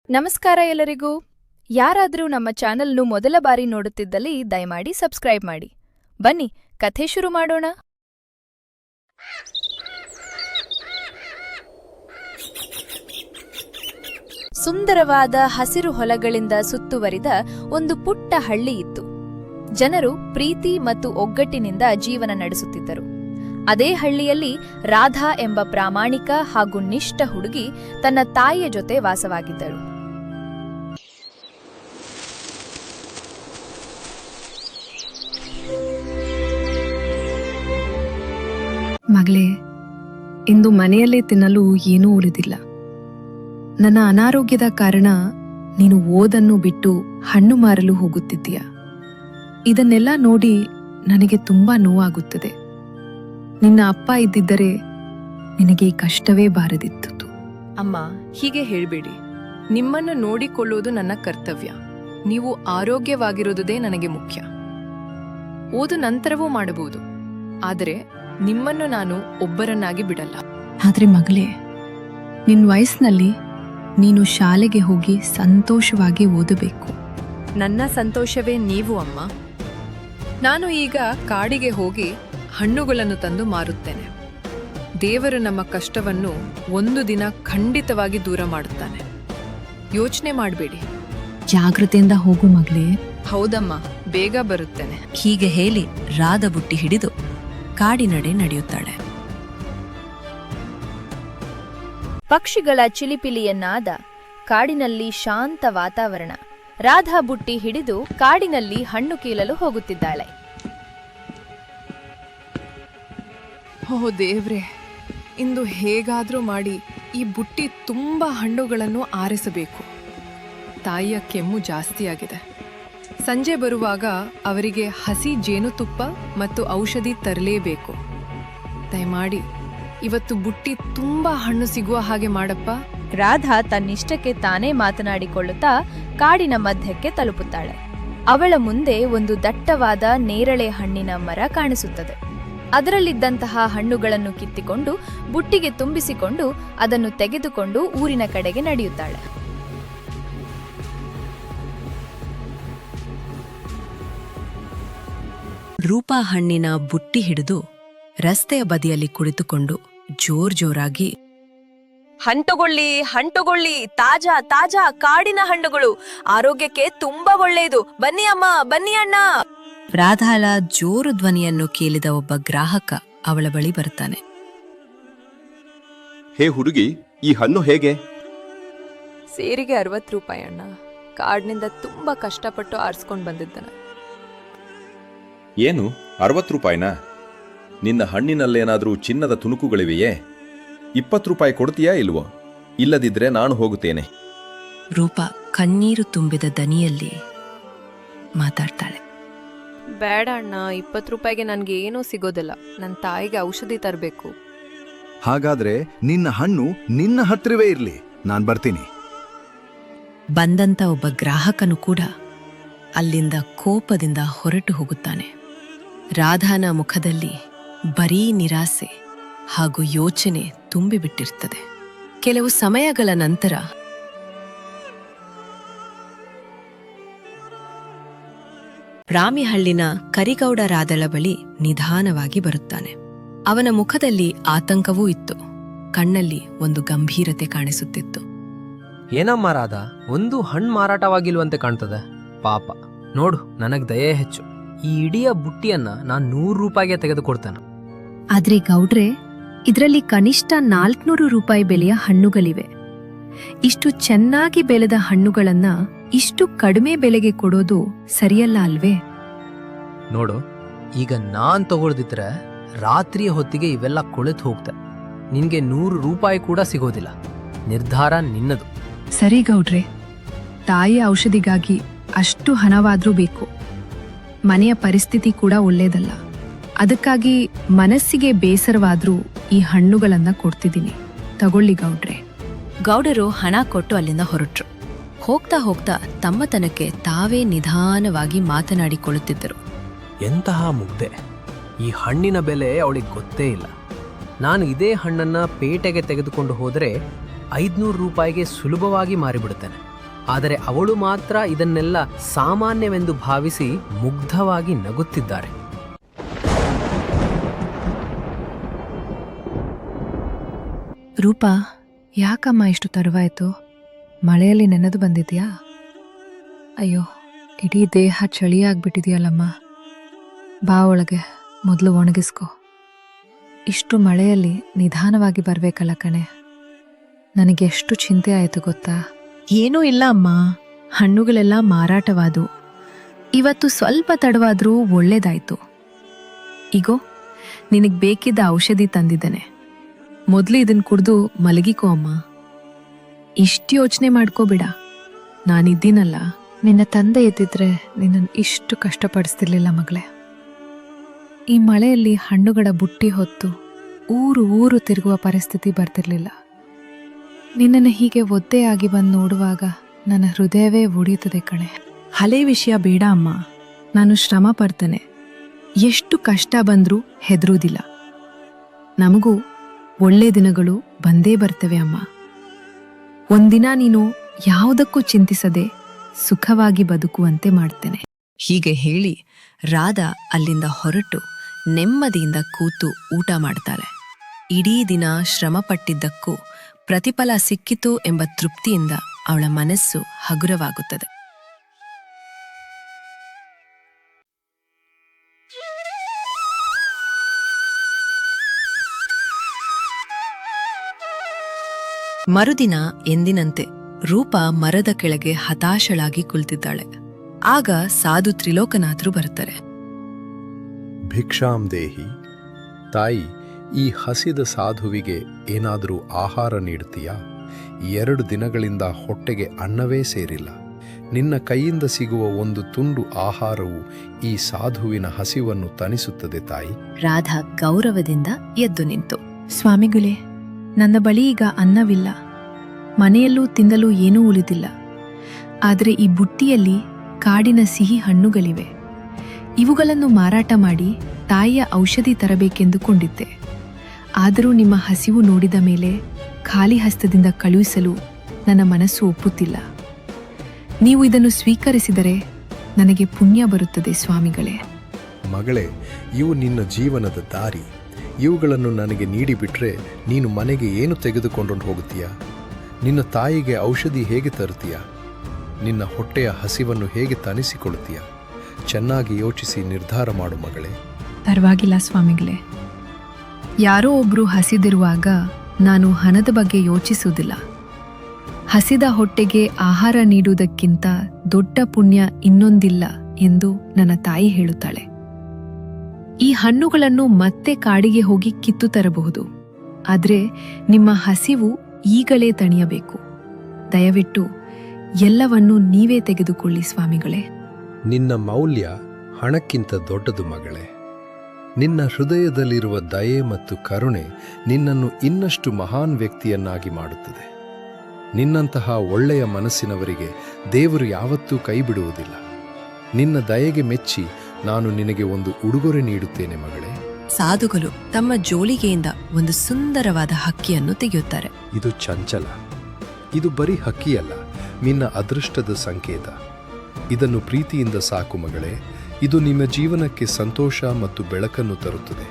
ನಮಸ್ಕಾರ ಎಲ್ಲರಿಗೂ. ಯಾರಾದರೂ ನಮ್ಮ ಚಾನೆಲ್ನು ಮೊದಲ ಬಾರಿ ನೋಡುತ್ತಿದ್ದಲ್ಲಿ ದಯಮಾಡಿ ಸಬ್ಸ್ಕ್ರೈಬ್ ಮಾಡಿ. ಬನ್ನಿ ಕಥೆ ಶುರು ಮಾಡೋಣ. ಸುಂದರವಾದ ಹಸಿರು ಹೊಲಗಳಿಂದ ಸುತ್ತುವರಿದ ಒಂದು ಪುಟ್ಟ ಹಳ್ಳಿ ಇತ್ತು. ಜನರು ಪ್ರೀತಿ ಮತ್ತು ಒಗ್ಗಟ್ಟಿನಿಂದ ಜೀವನ ನಡೆಸುತ್ತಿದ್ದರು. ಅದೇ ಹಳ್ಳಿಯಲ್ಲಿ ರಾಧಾ ಎಂಬ ಪ್ರಾಮಾಣಿಕ ಹಾಗೂ ನಿಷ್ಠ ಹುಡುಗಿ ತನ್ನ ತಾಯಿಯ ಜೊತೆ ವಾಸವಾಗಿದ್ದಳು. ಮಗಳೇ, ಇಂದು ಮನೆಯಲ್ಲೇ ತಿನ್ನಲು ಏನೂ ಉಳಿದಿಲ್ಲ. ನನ್ನ ಅನಾರೋಗ್ಯದ ಕಾರಣ ನೀನು ಓದನ್ನು ಬಿಟ್ಟು ಹಣ್ಣು ಮಾರಲು ಹೋಗುತ್ತಿದ್ದೀಯ. ಇದನ್ನೆಲ್ಲ ನೋಡಿ ನನಗೆ ತುಂಬಾ ನೋವಾಗುತ್ತದೆ. ನಿನ್ನ ಅಪ್ಪ ಇದ್ದಿದ್ದರೆ ನಿನಗೆ ಕಷ್ಟವೇ ಬಾರದಿತ್ತು. ಅಮ್ಮ, ಹೀಗೆ ಹೇಳ್ಬೇಡಿ. ನಿಮ್ಮನ್ನು ನೋಡಿಕೊಳ್ಳುವುದು ನನ್ನ ಕರ್ತವ್ಯ. ನೀವು ಆರೋಗ್ಯವಾಗಿರುವುದೇ ನನಗೆ ಮುಖ್ಯ. ಓದು ನಂತರವೂ ಮಾಡಬಹುದು, ಆದರೆ ನಿಮ್ಮನ್ನು ನಾನು ಒಬ್ಬರನ್ನಾಗಿ ಬಿಡಲ್ಲ. ಆದ್ರೆ ಮಗಳೇ, ನಿನ್ನ ವಯಸ್ಸಿನಲ್ಲಿ ನೀನು ಶಾಲೆಗೆ ಹೋಗಿ ಸಂತೋಷವಾಗಿ ಓದಬೇಕು. ನನ್ನ ಸಂತೋಷವೇ ನೀವು ಅಮ್ಮ. ನಾನು ಈಗ ಕಾಡಿಗೆ ಹೋಗಿ ಹಣ್ಣುಗಳನ್ನು ತಂದು ಮಾರುತ್ತೇನೆ. ದೇವರು ನಮ್ಮ ಕಷ್ಟವನ್ನು ಒಂದು ದಿನ ಖಂಡಿತವಾಗಿ ದೂರ ಮಾಡುತ್ತಾನೆ. ಯೋಚನೆ ಮಾಡಬೇಡಿ. ಜಾಗ್ರತೆಯಿಂದ ಹೋಗು ಮಗಳೇ. ಹೌದಮ್ಮ, ಬೇಗ ಬರುತ್ತೇನೆ. ಹೀಗೆ ಹೇಳಿ ರಾಧ ಬುಟ್ಟಿ ಹಿಡಿದು ಕಾಡಿನಡೆ ನಡೆಯುತ್ತಾಳೆ. ಪಕ್ಷಿಗಳ ಚಿಲಿಪಿಲಿಯನ್ನಾದ ಕಾಡಿನಲ್ಲಿ ಶಾಂತ ವಾತಾವರಣ. ರಾಧಾ ಬುಟ್ಟಿ ಹಿಡಿದು ಕಾಡಿನಲ್ಲಿ ಹಣ್ಣು ಕೀಳಲು ಹೋಗುತ್ತಿದ್ದಾಳೆ. ಓ ದೇವ್ರೆ, ಇಂದು ಹೇಗಾದ್ರೂ ಮಾಡಿ ಈ ಬುಟ್ಟಿ ತುಂಬಾ ಹಣ್ಣುಗಳನ್ನು ಆರಿಸಬೇಕು. ತಾಯಿಯ ಕೆಮ್ಮು ಜಾಸ್ತಿಯಾಗಿದೆ. ಸಂಜೆ ಬರುವಾಗ ಅವರಿಗೆ ಹಸಿ ಜೇನುತುಪ್ಪ ಮತ್ತು ಔಷಧಿ ತರಲೇಬೇಕು. ದಯಮಾಡಿ ಇವತ್ತು ಬುಟ್ಟಿ ತುಂಬಾ ಹಣ್ಣು ಸಿಗುವ ಹಾಗೆ ಮಾಡಪ್ಪ. ರಾಧಾ ತನ್ನಿಷ್ಟಕ್ಕೆ ತಾನೇ ಮಾತನಾಡಿಕೊಳ್ಳುತ್ತಾ ಕಾಡಿನ ಮಧ್ಯಕ್ಕೆ ತಲುಪುತ್ತಾಳೆ. ಅವಳ ಮುಂದೆ ಒಂದು ದಟ್ಟವಾದ ನೇರಳೆ ಹಣ್ಣಿನ ಮರ ಕಾಣಿಸುತ್ತದೆ. ಅದರಲ್ಲಿದ್ದಂತಹ ಹಣ್ಣುಗಳನ್ನು ಕಿತ್ತಿಕೊಂಡು ಬುಟ್ಟಿಗೆ ತುಂಬಿಸಿಕೊಂಡು ಅದನ್ನು ತೆಗೆದುಕೊಂಡು ಊರಿನ ಕಡೆಗೆ ನಡೆಯುತ್ತಾಳೆ. ರೂಪಾ ಹಣ್ಣಿನ ಬುಟ್ಟಿ ಹಿಡಿದು ರಸ್ತೆಯ ಬದಿಯಲ್ಲಿ ಕುಳಿತುಕೊಂಡು ಜೋರಾಗಿ, ಹಣ್ಣುಗೊಳ್ಳಿ, ತಾಜಾ ತಾಜಾ ಕಾಡಿನ ಹಣ್ಣುಗಳು ಆರೋಗ್ಯಕ್ಕೆ ತುಂಬಾ ಒಳ್ಳೆಯದು. ಬನ್ನಿ ಅಮ್ಮ, ಬನ್ನಿ ಅಣ್ಣ. ರಾಧಾಳ ಜೋರು ಧ್ವನಿಯನ್ನು ಕೇಳಿದ ಒಬ್ಬ ಗ್ರಾಹಕ ಅವಳ ಬಳಿ ಬರ್ತಾನೆ. ಹೇ ಹುಡುಗಿ, ಈ ಹಣ್ಣು ಹೇಗೆ? ಸೇರಿಗೆ 60 ರೂಪಾಯಿ ಅಣ್ಣ. ಕಾಡಿನಿಂದ ತುಂಬಾ ಕಷ್ಟಪಟ್ಟು ಆರಿಸ್ಕೊಂಡು ಬಂದಿದ್ದಾನೆ. ಏನು 60 ರೂಪಾಯಿನಾ? ನಿನ್ನ ಹಣ್ಣಿನಲ್ಲೇನಾದರೂ ಚಿನ್ನದ ತುಣುಕುಗಳಿವೆಯೇ? 20 ರೂಪಾಯಿ ಕೊಡ್ತೀಯಾ ಇಲ್ವೋ? ಇಲ್ಲದಿದ್ರೆ ನಾನು ಹೋಗುತ್ತೇನೆ. ರೂಪಾ ಕಣ್ಣೀರು ತುಂಬಿದ ದನಿಯಲ್ಲಿ ಮಾತಾಡ್ತಾಳೆ. ಬೇಡ ಅಣ್ಣ, 20 ರೂಪಾಯಿಗೆ ನನ್ಗೆ ಏನೂ ಸಿಗೋದಿಲ್ಲ. ನನ್ನ ತಾಯಿಗೆ ಔಷಧಿ ತರಬೇಕು. ಹಾಗಾದ್ರೆ ನಿನ್ನ ಹಣ್ಣು ನಿನ್ನ ಹತ್ರವೇ ಇರ್ಲಿ, ನಾನ್ ಬರ್ತೀನಿ. ಬಂದಂತ ಒಬ್ಬ ಗ್ರಾಹಕನು ಕೂಡ ಅಲ್ಲಿಂದ ಕೋಪದಿಂದ ಹೊರಟು ಹೋಗುತ್ತಾನೆ. ರಾಧಾನ ಮುಖದಲ್ಲಿ ಬರೀ ನಿರಾಸೆ ಹಾಗೂ ಯೋಚನೆ ತುಂಬಿಬಿಟ್ಟಿರ್ತದೆ. ಕೆಲವು ಸಮಯಗಳ ನಂತರ ರಾಮಿಹಳ್ಳಿನ ಕರಿಗೌಡ ರಾಧಳ ಬಳಿ ನಿಧಾನವಾಗಿ ಬರುತ್ತಾನೆ. ಅವನ ಮುಖದಲ್ಲಿ ಆತಂಕವೂ ಇತ್ತು. ಕಣ್ಣಲ್ಲಿ ಒಂದು ಗಂಭೀರತೆ ಕಾಣಿಸುತ್ತಿತ್ತು. ಏನಮ್ಮ ರಾಧ, ಒಂದು ಹಣ್ಣು ಮಾರಾಟವಾಗಿಲ್ವಂತೆ ಕಾಣ್ತದೆ. ಪಾಪ ನೋಡು, ನನಗ್ ದಯೆ ಹೆಚ್ಚು. ಈ ಇಡೀ ಬುಟ್ಟಿಯನ್ನ ನಾನು 100 ರೂಪಾಯಿಗೆ ತೆಗೆದುಕೊಡ್ತೇನೆ. ಆದ್ರೆ ಗೌಡ್ರೆ, ಇದರಲ್ಲಿ ಕನಿಷ್ಠ 400 ರೂಪಾಯಿ ಬೆಲೆಯ ಹಣ್ಣುಗಳಿವೆ. ಇಷ್ಟು ಚೆನ್ನಾಗಿ ಬೆಳೆದ ಹಣ್ಣುಗಳನ್ನ ಇಷ್ಟು ಕಡಿಮೆ ಬೆಲೆಗೆ ಕೊಡೋದು ಸರಿಯಲ್ಲ ಅಲ್ವೇ? ನೋಡು, ಈಗ ನಾನ್ ತಗೊಳ್ದಿದ್ರೆ ರಾತ್ರಿಯ ಹೊತ್ತಿಗೆ ಇವೆಲ್ಲ ಕೊಳೆತು ಹೋಗ್ತೆ. ನಿನ್ಗೆ 100 ರೂಪಾಯಿ ಕೂಡ ಸಿಗೋದಿಲ್ಲ. ನಿರ್ಧಾರ ನಿನ್ನದು. ಸರಿ ಗೌಡ್ರೆ, ತಾಯಿಯ ಔಷಧಿಗಾಗಿ ಅಷ್ಟು ಹಣವಾದ್ರೂ ಬೇಕು. ಮನೆಯ ಪರಿಸ್ಥಿತಿ ಕೂಡ ಒಳ್ಳೇದಲ್ಲ. ಅದಕ್ಕಾಗಿ ಮನಸ್ಸಿಗೆ ಬೇಸರವಾದ್ರೂ ಈ ಹಣ್ಣುಗಳನ್ನ ಕೊಡ್ತಿದ್ದೀನಿ. ತಗೊಳ್ಳಿ ಗೌಡ್ರೆ. ಗೌಡರು ಹಣ ಕೊಟ್ಟು ಅಲ್ಲಿಂದ ಹೊರಟ್ರು. ಹೋಗ್ತಾ ಹೋಗ್ತಾ ತಮ್ಮತನಕ್ಕೆ ತಾವೇ ನಿಧಾನವಾಗಿ ಮಾತನಾಡಿಕೊಳ್ಳುತ್ತಿದ್ದರು. ಎಂತಹ ಮುಗ್ಧೆ! ಈ ಹಣ್ಣಿನ ಬೆಲೆ ಅವಳಿಗೆ ಗೊತ್ತೇ ಇಲ್ಲ. ನಾನು ಇದೇ ಹಣ್ಣನ್ನ ಪೇಟೆಗೆ ತೆಗೆದುಕೊಂಡು ಹೋದರೆ 500 ರೂಪಾಯಿಗೆ ಸುಲಭವಾಗಿ ಮಾರಿಬಿಡುತ್ತೇನೆ. ಆದರೆ ಅವಳು ಮಾತ್ರ ಇದನ್ನೆಲ್ಲ ಸಾಮಾನ್ಯವೆಂದು ಭಾವಿಸಿ ಮುಗ್ಧವಾಗಿ ನಗುತ್ತಿದ್ದಾರೆ. ರೂಪಾ, ಯಾಕಮ್ಮ ಇಷ್ಟು ತಡವಾಯ್ತು? ಮಳೆಯಲ್ಲಿ ನೆನೆದು ಬಂದಿದ್ಯಾ? ಅಯ್ಯೋ, ಇಡೀ ದೇಹ ಚಳಿಯಾಗ್ಬಿಟ್ಟಿದೆಯಲ್ಲಮ್ಮ. ಬಾ ಒಳಗೆ, ಮೊದಲು ಒಣಗಿಸ್ಕೊ. ಇಷ್ಟು ಮಳೆಯಲ್ಲಿ ನಿಧಾನವಾಗಿ ಬರ್ಬೇಕಲ್ಲ ಕಣೆ. ನನಗೆಷ್ಟು ಚಿಂತೆ ಆಯಿತು ಗೊತ್ತಾ? ಏನೂ ಇಲ್ಲ ಅಮ್ಮ, ಹಣ್ಣುಗಳೆಲ್ಲ ಮಾರಾಟವಾದವು. ಇವತ್ತು ಸ್ವಲ್ಪ ತಡವಾದ್ರೂ ಒಳ್ಳೇದಾಯ್ತು. ಈಗೋ ನಿನಗೆ ಬೇಕಿದ್ದ ಔಷಧಿ ತಂದಿದ್ದೇನೆ. ಮೊದಲು ಇದನ್ನು ಕುಡಿದು ಮಲಗಿಕೋ ಅಮ್ಮ. ಇಷ್ಟು ಯೋಚನೆ ಮಾಡ್ಕೋಬೇಡ, ನಾನಿದ್ದೀನಲ್ಲ. ನಿನ್ನ ತಂದೆ ಇದ್ದಿದ್ರೆ ನಿನ್ನನ್ನು ಇಷ್ಟು ಕಷ್ಟಪಡಿಸ್ತಿರ್ಲಿಲ್ಲ ಮಗಳೇ. ಈ ಮಳೆಯಲ್ಲಿ ಹಣ್ಣುಗಳ ಬುಟ್ಟಿ ಹೊತ್ತು ಊರು ಊರು ತಿರುಗುವ ಪರಿಸ್ಥಿತಿ ಬರ್ತಿರ್ಲಿಲ್ಲ. ನಿನ್ನನ್ನು ಹೀಗೆ ಒದ್ದೆಯಾಗಿ ಬಂದು ನೋಡುವಾಗ ನನ್ನ ಹೃದಯವೇ ಒಡೆಯುತ್ತದೆ ಕಣೆ. ಹಳೆ ವಿಷಯ ಬೇಡ ಅಮ್ಮ, ನಾನು ಶ್ರಮ ಪಡ್ತೇನೆ. ಎಷ್ಟು ಕಷ್ಟ ಬಂದರೂ ಹೆದರುವುದಿಲ್ಲ. ನಮಗೂ ಒಳ್ಳೆ ದಿನಗಳು ಬಂದೇ ಬರ್ತವೆ ಅಮ್ಮ. ಒಂದಿನ ನೀನು ಯಾವುದಕ್ಕೂ ಚಿಂತಿಸದೆ ಸುಖವಾಗಿ ಬದುಕುವಂತೆ ಮಾಡ್ತೇನೆ. ಹೀಗೆ ಹೇಳಿ ರಾಧಾ ಅಲ್ಲಿಂದ ಹೊರಟು ನೆಮ್ಮದಿಯಿಂದ ಕೂತು ಊಟ ಮಾಡ್ತಾಳೆ. ಇಡೀ ದಿನ ಶ್ರಮಪಟ್ಟಿದ್ದಕ್ಕೂ ಪ್ರತಿಫಲ ಸಿಕ್ಕಿತು ಎಂಬ ತೃಪ್ತಿಯಿಂದ ಅವಳ ಮನಸ್ಸು ಹಗುರವಾಗುತ್ತದೆ. ಮರುದಿನ ಎಂದಿನಂತೆ ರೂಪಾ ಮರದ ಕೆಳಗೆ ಹತಾಶಳಾಗಿ ಕುಳಿತಿದ್ದಾಳೆ. ಆಗ ಸಾಧು ತ್ರಿಲೋಕನಾಥರು ಬರ್ತಾರೆ. ಭಿಕ್ಷಾಂ ದೇಹಿ. ತಾಯಿ, ಈ ಹಸಿದ ಸಾಧುವಿಗೆ ಏನಾದರೂ ಆಹಾರ ನೀಡುತ್ತೀಯಾ? 2 ದಿನಗಳಿಂದ ಹೊಟ್ಟೆಗೆ ಅನ್ನವೇ ಸೇರಿಲ್ಲ. ನಿನ್ನ ಕೈಯಿಂದ ಸಿಗುವ ಒಂದು ತುಂಡು ಆಹಾರವು ಈ ಸಾಧುವಿನ ಹಸಿವನ್ನು ತಣಿಸುತ್ತದೆ ತಾಯಿ. ರಾಧಾ ಗೌರವದಿಂದ ಎದ್ದು ನಿಂತು, ಸ್ವಾಮಿಗಳೇ, ನನ್ನ ಬಳಿ ಈಗ ಅನ್ನವಿಲ್ಲ. ಮನೆಯಲ್ಲೂ ತಿನ್ನಲು ಏನೂ ಉಳಿದಿಲ್ಲ. ಆದರೆ ಈ ಬುಟ್ಟಿಯಲ್ಲಿ ಕಾಡಿನ ಸಿಹಿ ಹಣ್ಣುಗಳಿವೆ. ಇವುಗಳನ್ನು ಮಾರಾಟ ಮಾಡಿ ತಾಯಿಯ ಔಷಧಿ ತರಬೇಕೆಂದುಕೊಂಡಿದ್ದೆ. ಆದರೂ ನಿಮ್ಮ ಹಸಿವು ನೋಡಿದ ಮೇಲೆ ಖಾಲಿ ಹಸ್ತದಿಂದ ಕಳುಹಿಸಲು ನನ್ನ ಮನಸ್ಸು ಒಪ್ಪುತ್ತಿಲ್ಲ. ನೀವು ಇದನ್ನು ಸ್ವೀಕರಿಸಿದರೆ ನನಗೆ ಪುಣ್ಯ ಬರುತ್ತದೆ ಸ್ವಾಮಿಗಳೇ. ಮಗಳೇ, ಇವು ನಿನ್ನ ಜೀವನದ ದಾರಿ. ಇವುಗಳನ್ನು ನನಗೆ ನೀಡಿಬಿಟ್ರೆ ನೀನು ಮನೆಗೆ ಏನು ತೆಗೆದುಕೊಂಡು ಹೋಗುತ್ತೀಯಾ? ನಿನ್ನ ತಾಯಿಗೆ ಔಷಧಿ ಹೇಗೆ ತರುತ್ತೀಯಾ? ನಿನ್ನ ಹೊಟ್ಟೆಯ ಹಸಿವನ್ನು ಹೇಗೆ ತಣಿಸಿಕೊಳ್ಳುತ್ತೀಯಾ? ಚೆನ್ನಾಗಿ ಯೋಚಿಸಿ ನಿರ್ಧಾರ ಮಾಡು ಮಗಳೇ. ಪರವಾಗಿಲ್ಲ ಸ್ವಾಮಿಗಳೇ. ಯಾರೋ ಒಬ್ರು ಹಸಿದಿರುವಾಗ ನಾನು ಹಣದ ಬಗ್ಗೆ ಯೋಚಿಸುವುದಿಲ್ಲ. ಹಸಿದ ಹೊಟ್ಟೆಗೆ ಆಹಾರ ನೀಡುವುದಕ್ಕಿಂತ ದೊಡ್ಡ ಪುಣ್ಯ ಇನ್ನೊಂದಿಲ್ಲ ಎಂದು ನನ್ನ ತಾಯಿ ಹೇಳುತ್ತಾಳೆ. ಈ ಹಣ್ಣುಗಳನ್ನು ಮತ್ತೆ ಕಾಡಿಗೆ ಹೋಗಿ ಕಿತ್ತು ತರಬಹುದು. ಆದರೆ ನಿಮ್ಮ ಹಸಿವು ಈಗಲೇ ತಣಿಯಬೇಕು. ದಯವಿಟ್ಟು ಎಲ್ಲವನ್ನೂ ನೀವೇ ತೆಗೆದುಕೊಳ್ಳಿ ಸ್ವಾಮಿಗಳೇ. ನಿನ್ನ ಮೌಲ್ಯ ಹಣಕ್ಕಿಂತ ದೊಡ್ಡದು ಮಗಳೇ. ನಿನ್ನ ಹೃದಯದಲ್ಲಿರುವ ದಯೆ ಮತ್ತು ಕರುಣೆ ನಿನ್ನನ್ನು ಇನ್ನಷ್ಟು ಮಹಾನ್ ವ್ಯಕ್ತಿಯನ್ನಾಗಿ ಮಾಡುತ್ತದೆ. ನಿನ್ನಂತಹ ಒಳ್ಳೆಯ ಮನಸ್ಸಿನವರಿಗೆ ದೇವರು ಯಾವತ್ತೂ ಕೈಬಿಡುವುದಿಲ್ಲ. ನಿನ್ನ ದಯೆಗೆ ಮೆಚ್ಚಿ ನಾನು ನಿನಗೆ ಒಂದು ಉಡುಗೊರೆ ನೀಡುತ್ತೇನೆ ಮಗಳೇ. ಸಾಧುಗಳು ತಮ್ಮ ಜೋಳಿಗೆಯಿಂದ ಒಂದು ಸುಂದರವಾದ ಹಕ್ಕಿಯನ್ನು ತೆಗೆಯುತ್ತಾರೆ. ಇದು ಚಂಚಲ. ಇದು ಬರೀ ಹಕ್ಕಿಯಲ್ಲ, ನಿನ್ನ ಅದೃಷ್ಟದ ಸಂಕೇತ. ಇದನ್ನು ಪ್ರೀತಿಯಿಂದ ಸಾಕು ಮಗಳೇ. ಇದು ನಿಮ್ಮ ಜೀವನಕ್ಕೆ ಸಂತೋಷ ಮತ್ತು ಬೆಳಕನ್ನು ತರುತ್ತದೆ.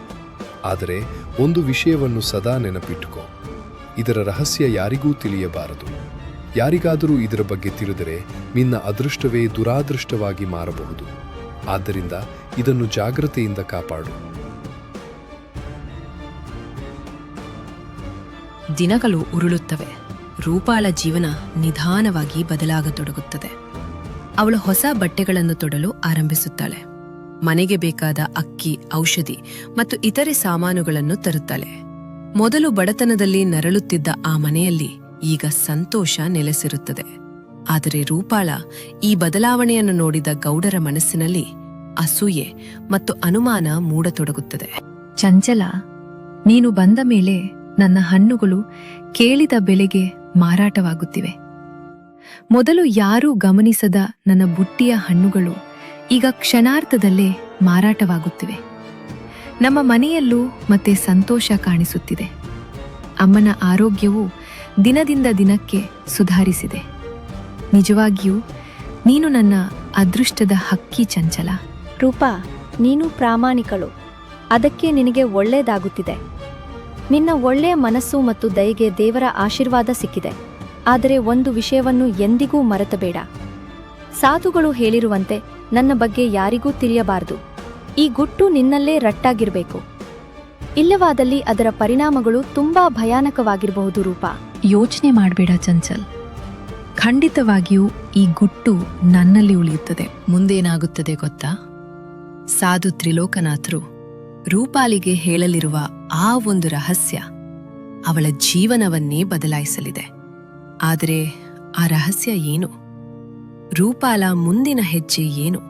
ಆದರೆ ಒಂದು ವಿಷಯವನ್ನು ಸದಾ ನೆನಪಿಟ್ಟುಕೋ. ಇದರ ರಹಸ್ಯ ಯಾರಿಗೂ ತಿಳಿಯಬಾರದು. ಯಾರಿಗಾದರೂ ಇದರ ಬಗ್ಗೆ ತಿಳಿದರೆ ನಿನ್ನ ಅದೃಷ್ಟವೇ ದುರಾದೃಷ್ಟವಾಗಿ ಮಾರಬಹುದು. ಆದ್ದರಿಂದ ಇದನ್ನು ಜಾಗ್ರತೆಯಿಂದ ಕಾಪಾಡು. ದಿನಗಳು ಉರುಳುತ್ತವೆ. ರೂಪಾಳ ಜೀವನ ನಿಧಾನವಾಗಿ ಬದಲಾಗತೊಡಗುತ್ತದೆ. ಅವಳು ಹೊಸ ಬಟ್ಟೆಗಳನ್ನು ತೊಡಲು ಆರಂಭಿಸುತ್ತಾಳೆ. ಮನೆಗೆ ಬೇಕಾದ ಅಕ್ಕಿ, ಔಷಧಿ ಮತ್ತು ಇತರೆ ಸಾಮಾನುಗಳನ್ನು ತರುತ್ತಾಳೆ. ಮೊದಲು ಬಡತನದಲ್ಲಿ ನರಳುತ್ತಿದ್ದ ಆ ಮನೆಯಲ್ಲಿ ಈಗ ಸಂತೋಷ ನೆಲೆಸಿರುತ್ತದೆ. ಆದರೆ ರೂಪಾಳ ಈ ಬದಲಾವಣೆಯನ್ನು ನೋಡಿದ ಗೌಡರ ಮನಸ್ಸಿನಲ್ಲಿ ಅಸೂಯೆ ಮತ್ತು ಅನುಮಾನ ಮೂಡತೊಡಗುತ್ತದೆ. ಚಂಚಲ, ನೀನು ಬಂದ ಮೇಲೆ ನನ್ನ ಹಣ್ಣುಗಳು ಕೇಳಿದ ಬೆಲೆಗೆ ಮಾರಾಟವಾಗುತ್ತಿವೆ. ಮೊದಲು ಯಾರೂ ಗಮನಿಸದ ನನ್ನ ಬುಟ್ಟಿಯ ಹಣ್ಣುಗಳು ಈಗ ಕ್ಷಣಾರ್ಧದಲ್ಲೇ ಮಾರಾಟವಾಗುತ್ತಿವೆ. ನಮ್ಮ ಮನೆಯಲ್ಲೂ ಮತ್ತೆ ಸಂತೋಷ ಕಾಣಿಸುತ್ತಿದೆ. ಅಮ್ಮನ ಆರೋಗ್ಯವು ದಿನದಿಂದ ದಿನಕ್ಕೆ ಸುಧಾರಿಸಿದೆ. ನಿಜವಾಗಿಯೂ ನೀನು ನನ್ನ ಅದೃಷ್ಟದ ಹಕ್ಕಿ ಚಂಚಲ. ರೂಪಾ, ನೀನು ಪ್ರಾಮಾಣಿಕಳು. ಅದಕ್ಕೆ ನಿನಗೆ ಒಳ್ಳೆಯದಾಗುತ್ತಿದೆ. ನಿನ್ನ ಒಳ್ಳೆಯ ಮನಸ್ಸು ಮತ್ತು ದಯೆಗೆ ದೇವರ ಆಶೀರ್ವಾದ ಸಿಕ್ಕಿದೆ. ಆದರೆ ಒಂದು ವಿಷಯವನ್ನು ಎಂದಿಗೂ ಮರೆತಬೇಡ. ಸಾಧುಗಳು ಹೇಳಿರುವಂತೆ ನನ್ನ ಬಗ್ಗೆ ಯಾರಿಗೂ ತಿಳಿಯಬಾರದು. ಈ ಗುಟ್ಟು ನಿನ್ನಲ್ಲೇ ರಟ್ಟಾಗಿರಬೇಕು. ಇಲ್ಲವಾದಲ್ಲಿ ಅದರ ಪರಿಣಾಮಗಳು ತುಂಬಾ ಭಯಾನಕವಾಗಿರಬಹುದು. ರೂಪಾ, ಯೋಚನೆ ಮಾಡಬೇಡ ಚಂಚಲ್. ಖಂಡಿತವಾಗಿಯೂ ಈ ಗುಟ್ಟು ನನ್ನಲ್ಲಿ ಉಳಿಯುತ್ತದೆ. ಮುಂದೇನಾಗುತ್ತದೆ ಗೊತ್ತಾ? ಸಾಧು ತ್ರಿಲೋಕನಾಥರು ರೂಪಾಲಿಗೆ ಹೇಳಲಿರುವ ಆ ಒಂದು ರಹಸ್ಯ ಅವಳ ಜೀವನವನ್ನೇ ಬದಲಾಯಿಸಲಿದೆ. ಆದರೆ ಆ ರಹಸ್ಯ ಏನು? ರೂಪಾಲ ಮುಂದಿನ ಹೆಜ್ಜೆ ಏನು?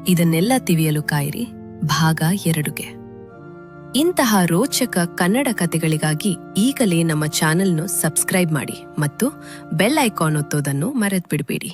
ಇದನ್ನೆಲ್ಲ ತಿಳಿಯಲು ಕಾಯಿರಿ ಭಾಗ 2ಗೆ. ಇಂತಹ ರೋಚಕ ಕನ್ನಡ ಕಥೆಗಳಿಗಾಗಿ ಈಗಲೇ ನಮ್ಮ ಚಾನೆಲ್ನ ಸಬ್ಸ್ಕ್ರೈಬ್ ಮಾಡಿ ಮತ್ತು ಬೆಲ್ ಐಕಾನ್ ಒತ್ತೋದನ್ನು ಮರೆತುಬಿಡಬೇಡಿ.